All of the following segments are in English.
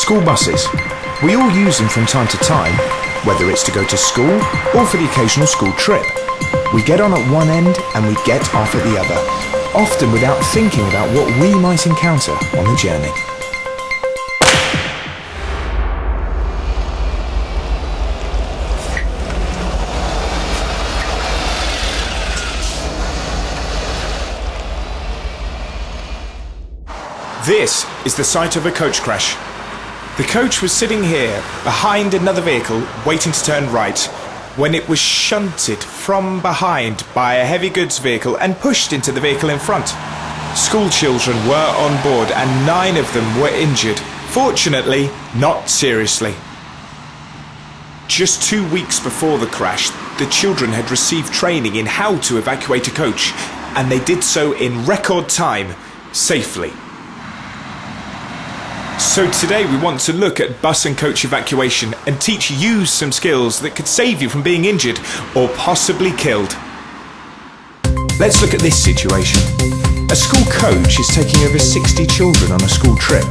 School buses. We all use them from time to time, whether it's to go to school or for the occasional school trip. We get on at one end and we get off at the other, often without thinking about what we might encounter on the journey. This is the site of a coach crash. The coach was sitting here behind another vehicle waiting to turn right when it was shunted from behind by a heavy goods vehicle and pushed into the vehicle in front. School children were on board and 9 of them were injured. Fortunately, not seriously. Just 2 weeks before the crash, the children had received training in how to evacuate a coach, and they did so in record time, safely. So today we want to look at bus and coach evacuation and teach you some skills that could save you from being injured or possibly killed. Let's look at this situation. A school coach is taking over 60 children on a school trip.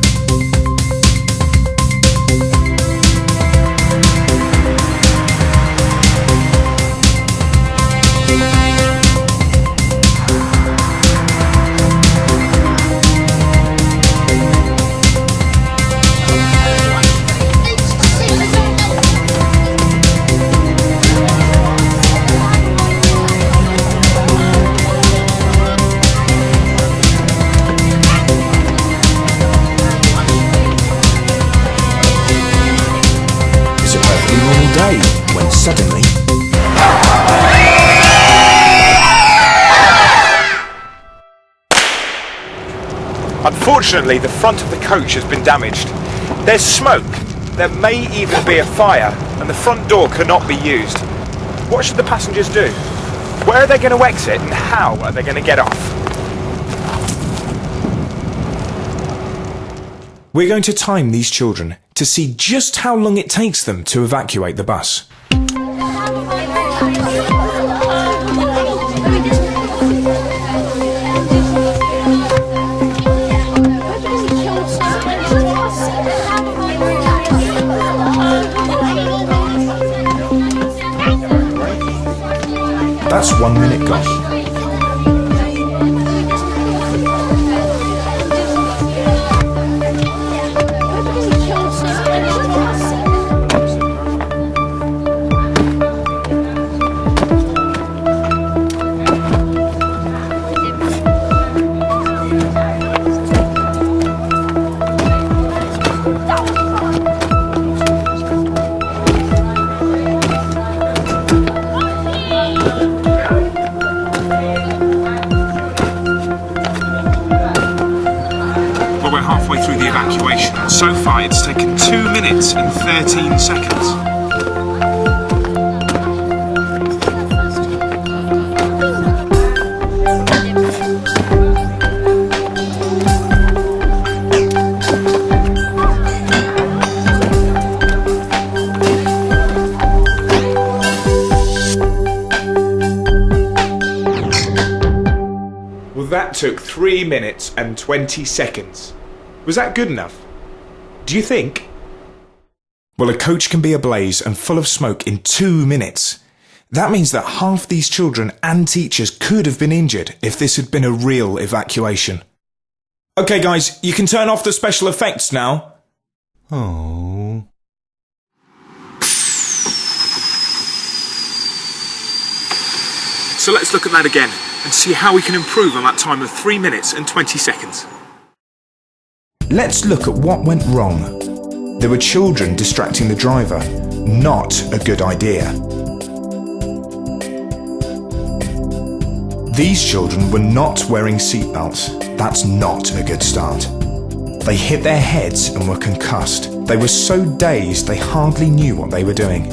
When suddenly unfortunately, the front of the coach has been damaged. There's smoke, there may even be a fire, and the front door cannot be used. What should the passengers do? Where are they going to exit and how are they going to get off? We're going to time these children to see just how long it takes them to evacuate the bus. That's 1 minute gone. We're halfway through the evacuation, and so far it's taken 2 minutes and 13 seconds. Well, that took 3 minutes and 20 seconds. Was that good enough? Do you think? Well, a coach can be ablaze and full of smoke in 2 minutes. That means that half these children and teachers could have been injured if this had been a real evacuation. Okay guys, you can turn off the special effects now. Oh. So let's look at that again and see how we can improve on that time of 3 minutes and 20 seconds. Let's look at what went wrong. There were children distracting the driver. Not a good idea. These children were not wearing seatbelts. That's not a good start. They hit their heads and were concussed. They were so dazed they hardly knew what they were doing.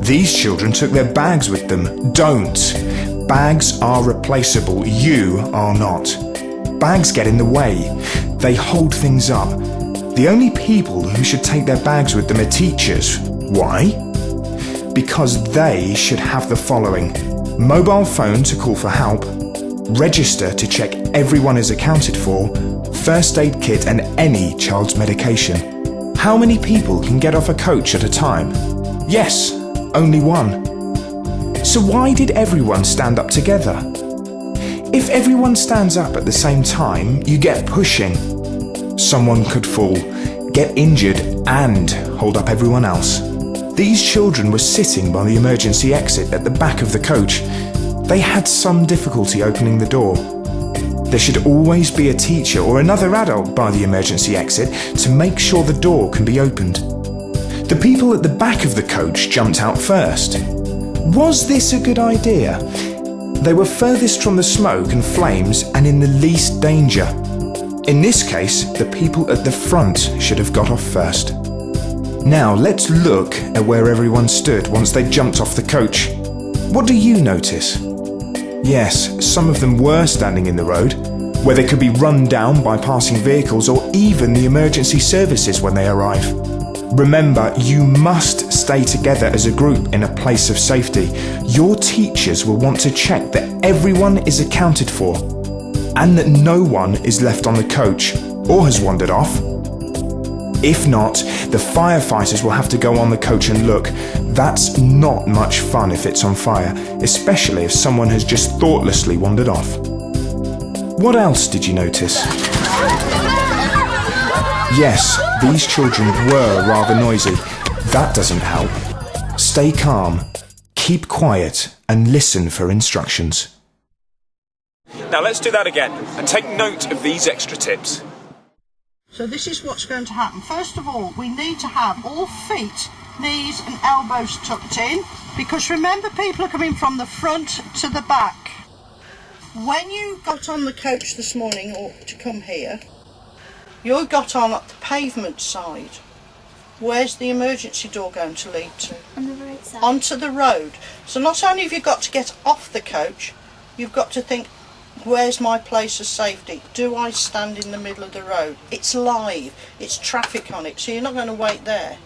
These children took their bags with them. Don't. Bags are replaceable. You are not. Bags get in the way. They hold things up. The only people who should take their bags with them are teachers. Why? Because they should have the following: mobile phone to call for help, register to check everyone is accounted for, first aid kit and any child's medication. How many people can get off a coach at a time? Yes, only one. So why did everyone stand up together? If everyone stands up at the same time, you get pushing. Someone could fall, get injured, and hold up everyone else. These children were sitting by the emergency exit at the back of the coach. They had some difficulty opening the door. There should always be a teacher or another adult by the emergency exit to make sure the door can be opened. The people at the back of the coach jumped out first. Was this a good idea? They were furthest from the smoke and flames and in the least danger. In this case, the people at the front should have got off first. Now let's look at where everyone stood once they jumped off the coach. What do you notice? Yes, some of them were standing in the road, where they could be run down by passing vehicles or even the emergency services when they arrive. Remember, you must stay together as a group in a place of safety. Your teachers will want to check that everyone is accounted for and that no one is left on the coach or has wandered off. If not, the firefighters will have to go on the coach and look. That's not much fun if it's on fire, especially if someone has just thoughtlessly wandered off. What else did you notice? Yes, these children were rather noisy. That doesn't help. Stay calm, keep quiet, and listen for instructions. Now let's do that again, and take note of these extra tips. So this is what's going to happen. First of all, we need to have all feet, knees and elbows tucked in, because remember, people are coming from the front to the back. When you got on the coach this morning or to come here, you got on at the pavement side. Where's the emergency door going to lead to? On the road side. Onto the road. So not only have you got to get off the coach, you've got to think, where's my place of safety? Do I stand in the middle of the road? It's live, it's traffic on it, so you're not going to wait there.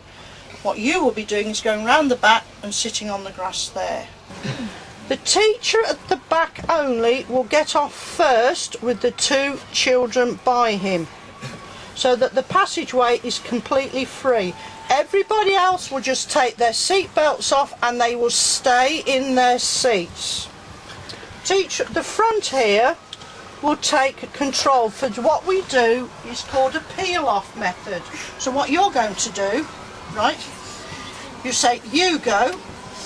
What you will be doing is going round the back and sitting on the grass there. The teacher at the back only will get off first with the two children by him, so that the passageway is completely free. Everybody else will just take their seat belts off and they will stay in their seats. Teacher at the front here will take control. For what we do is called a peel-off method. So what you're going to do, right, you say you go,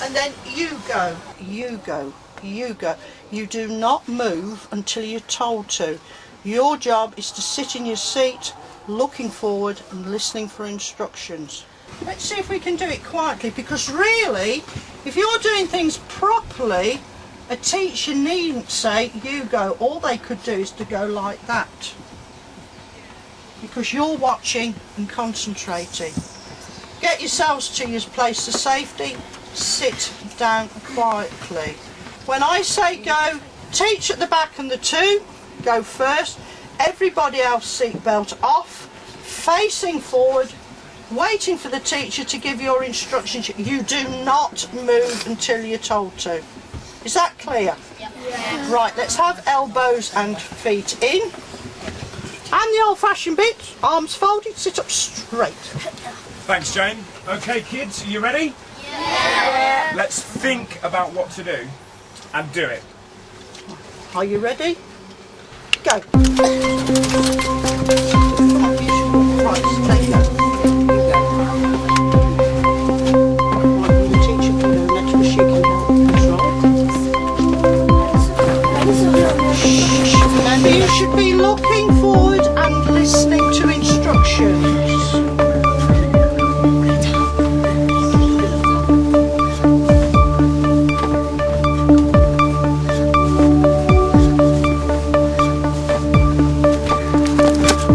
and then you go, you go, you go. You do not move until you're told to. Your job is to sit in your seat, looking forward and listening for instructions. Let's see if we can do it quietly, because really, if you're doing things properly, a teacher needn't say, you go. All they could do is to go like that, because you're watching and concentrating. Get yourselves to your place of safety, sit down quietly. When I say go, teach at the back and the two, go first. Everybody else seatbelt off, facing forward, waiting for the teacher to give your instructions. You do not move until you're told to. Is that clear? Yep. Yeah. Right, let's have elbows and feet in. And the old-fashioned bit, arms folded, sit up straight. Thanks, Jane. Okay, kids, are you ready? Yeah. Let's think about what to do and do it. Are you ready? Go. Right, stay go. The teacher can go next, but she can help. Remember, you should be looking forward and listening to instructions.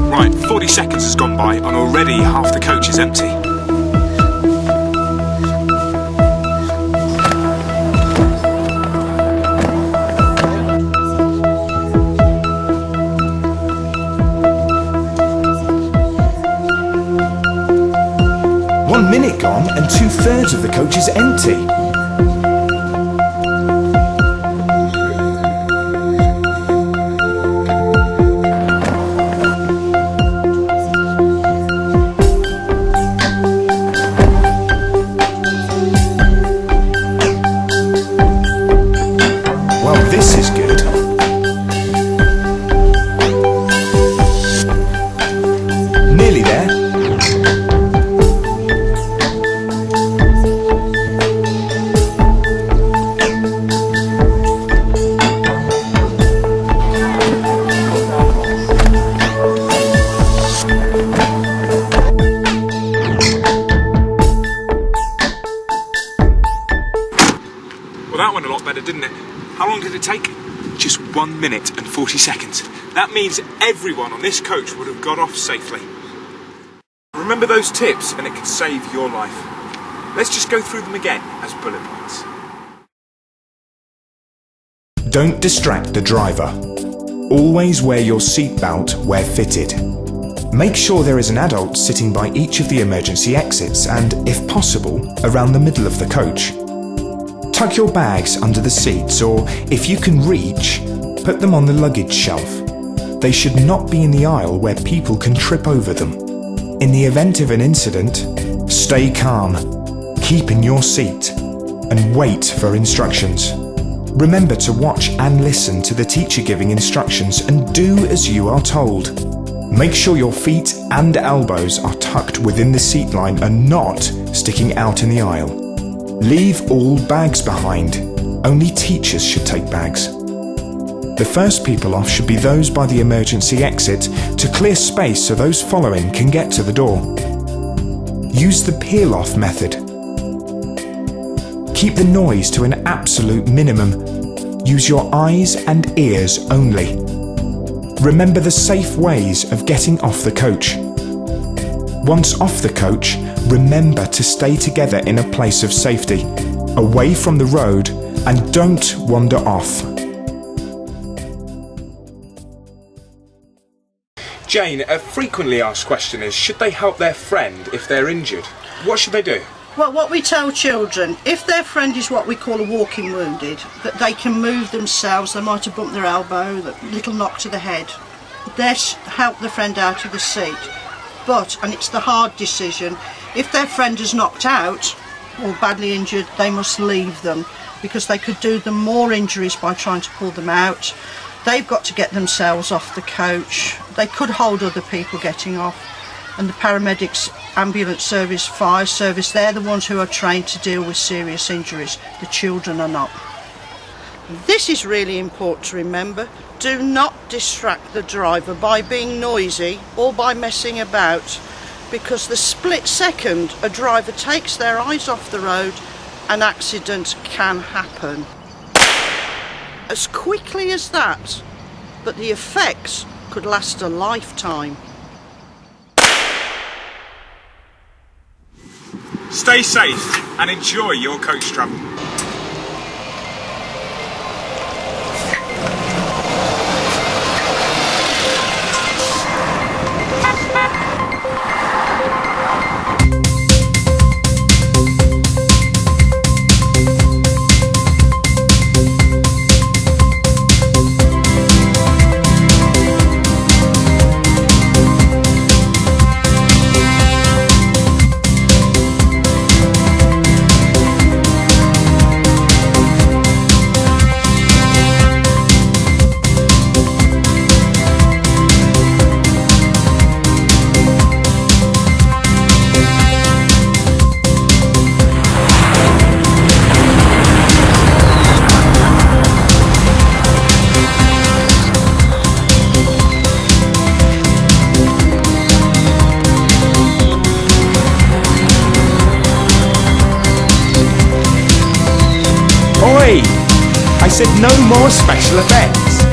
Right, 40 seconds has gone by and already half the coach is empty. One minute gone and 2/3 of the coach is empty. take? Just 1 minute and 40 seconds. That means everyone on this coach would have got off safely. Remember those tips and it could save your life. Let's just go through them again as bullet points. Don't distract the driver. Always wear your seatbelt where fitted. Make sure there is an adult sitting by each of the emergency exits and, if possible, around the middle of the coach. Tuck your bags under the seats or, if you can reach, put them on the luggage shelf. They should not be in the aisle where people can trip over them. In the event of an incident, stay calm, keep in your seat, and wait for instructions. Remember to watch and listen to the teacher giving instructions and do as you are told. Make sure your feet and elbows are tucked within the seat line and not sticking out in the aisle. Leave all bags behind. Only teachers should take bags. The first people off should be those by the emergency exit to clear space so those following can get to the door. Use the peel-off method. Keep the noise to an absolute minimum. Use your eyes and ears only. Remember the safe ways of getting off the coach. Once off the coach, remember to stay together in a place of safety, away from the road, and don't wander off. Jane, a frequently asked question is, should they help their friend if they're injured? What should they do? Well, what we tell children, if their friend is what we call a walking wounded, that they can move themselves, they might have bumped their elbow, a little knock to the head, let's help the friend out of the seat. But, and it's the hard decision, if their friend is knocked out or badly injured, they must leave them because they could do them more injuries by trying to pull them out. They've got to get themselves off the coach. They could hold other people getting off. And the paramedics, ambulance service, fire service, they're the ones who are trained to deal with serious injuries. The children are not. This is really important to remember. Do not distract the driver by being noisy or by messing about, because the split second a driver takes their eyes off the road, an accident can happen. As quickly as that, but the effects could last a lifetime. Stay safe and enjoy your coach travel. Oi! I said no more special effects.